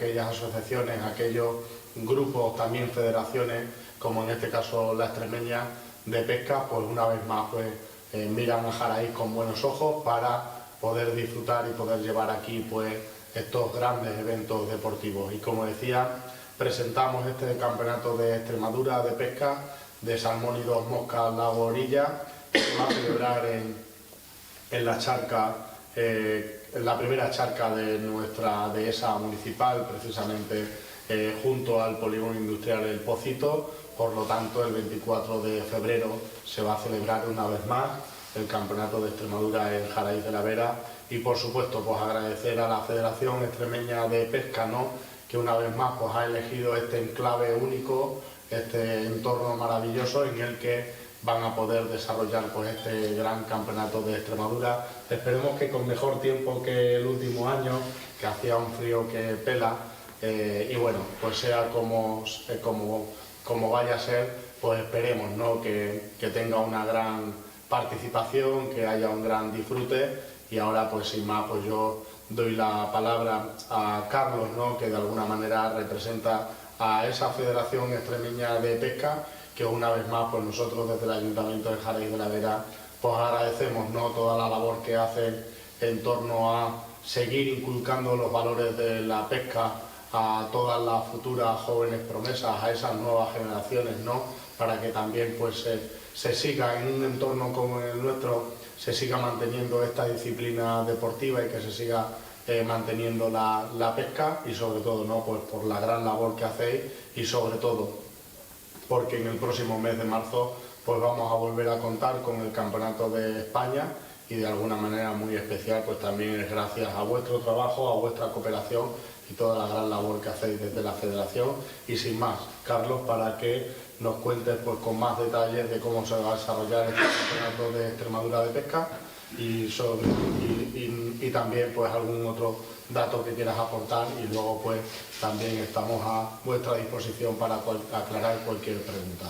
aquellas asociaciones, aquellos grupos, también federaciones, como en este caso la extremeña de pesca, pues una vez más pues miran a Jaraíz con buenos ojos para poder disfrutar y poder llevar aquí pues estos grandes eventos deportivos. Y como decía, presentamos este campeonato de Extremadura de pesca de salmón y dos moscas lago orilla, que se va a celebrar en la charca, en la primera charca de nuestra dehesa municipal, precisamente junto al polígono industrial El Pocito. Por lo tanto, el 24 de febrero se va a celebrar una vez más el Campeonato de Extremadura en Jaraíz de la Vera, y por supuesto pues agradecer a la Federación Extremeña de Pesca, ¿no?, que una vez más pues ha elegido este enclave único, este entorno maravilloso en el que van a poder desarrollar pues este gran campeonato de Extremadura. Esperemos que con mejor tiempo que el último año, que hacía un frío que pela, y bueno, pues sea como vaya a ser, pues esperemos, ¿no?, que tenga una gran participación, que haya un gran disfrute. Y ahora pues sin más, pues yo doy la palabra a Carlos, ¿no?, que de alguna manera representa a esa Federación Extremeña de Pesca, que una vez más pues nosotros desde el Ayuntamiento de Jaraíz de la Vera pues agradecemos, ¿no?, toda la labor que hacen en torno a seguir inculcando los valores de la pesca a todas las futuras jóvenes promesas, a esas nuevas generaciones, ¿no?, para que también pues se siga en un entorno como el nuestro, se siga manteniendo esta disciplina deportiva y que se siga manteniendo la pesca, y sobre todo, ¿no?, pues por la gran labor que hacéis, y sobre todo porque en el próximo mes de marzo pues vamos a volver a contar con el Campeonato de España, y de alguna manera muy especial pues también es gracias a vuestro trabajo, a vuestra cooperación y toda la gran labor que hacéis desde la Federación. Y sin más, Carlos, para que nos cuentes pues con más detalles de cómo se va a desarrollar este Campeonato de Extremadura de Pesca, y también pues algún otro dato que quieras aportar, y luego pues también estamos a vuestra disposición para aclarar cualquier pregunta.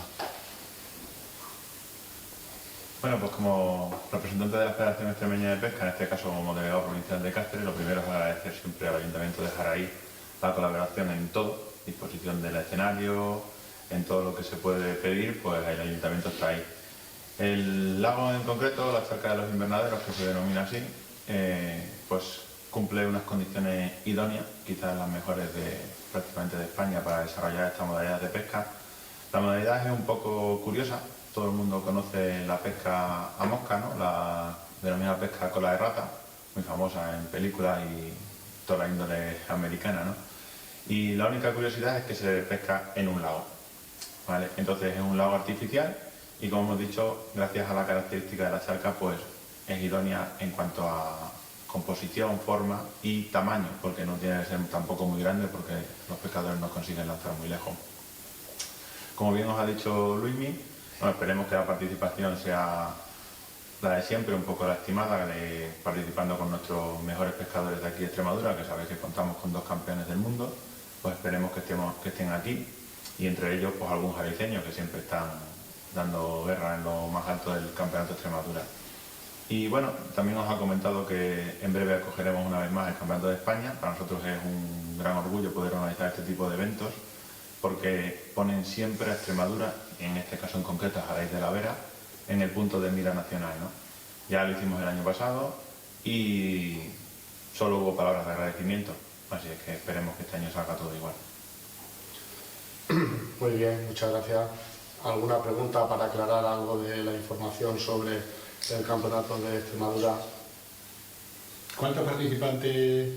Bueno, pues como representante de la Federación Extremeña de Pesca, en este caso como delegado provincial de Cáceres, lo primero es agradecer siempre al Ayuntamiento de Jaraíz la colaboración en todo, disposición del escenario, en todo lo que se puede pedir, pues el Ayuntamiento está ahí. El lago en concreto, la charca de los invernaderos, que se denomina así, pues cumple unas condiciones idóneas, quizás las mejores prácticamente de España, para desarrollar esta modalidad de pesca. La modalidad es un poco curiosa, todo el mundo conoce la pesca a mosca, ¿no?, la denominada pesca a cola de rata, muy famosa en películas y toda la índole americana, ¿no? Y la única curiosidad es que se pesca en un lago, ¿vale? Entonces es un lago artificial, y como hemos dicho, gracias a la característica de la charca, pues es idónea en cuanto a composición, forma y tamaño, porque no tiene que ser tampoco muy grande, porque los pescadores no consiguen lanzar muy lejos. Como bien os ha dicho Luismi, bueno, esperemos que la participación sea la de siempre, un poco la estimada, participando con nuestros mejores pescadores de aquí de Extremadura, que sabéis que contamos con 2 campeones del mundo. Pues esperemos que estén aquí, y entre ellos pues algún jaraiceño, que siempre están dando guerra en lo más alto del Campeonato de Extremadura. Y bueno, también os ha comentado que en breve acogeremos una vez más el Campeonato de España. Para nosotros es un gran orgullo poder organizar este tipo de eventos, porque ponen siempre a Extremadura, y en este caso en concreto a Jaraíz de la Vera, en el punto de mira nacional, ¿no? Ya lo hicimos el año pasado y solo hubo palabras de agradecimiento, así es que esperemos que este año salga todo igual. Muy bien, muchas gracias. ¿Alguna pregunta para aclarar algo de la información sobre el Campeonato de Extremadura? ¿Cuántos participantes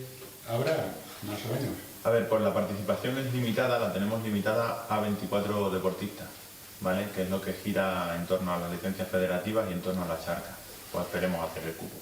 habrá, más o menos? A ver, pues la participación es limitada, la tenemos limitada a 24 deportistas, ¿vale?, que es lo que gira en torno a las licencias federativas y en torno a la charca. Pues esperemos hacer el cupo.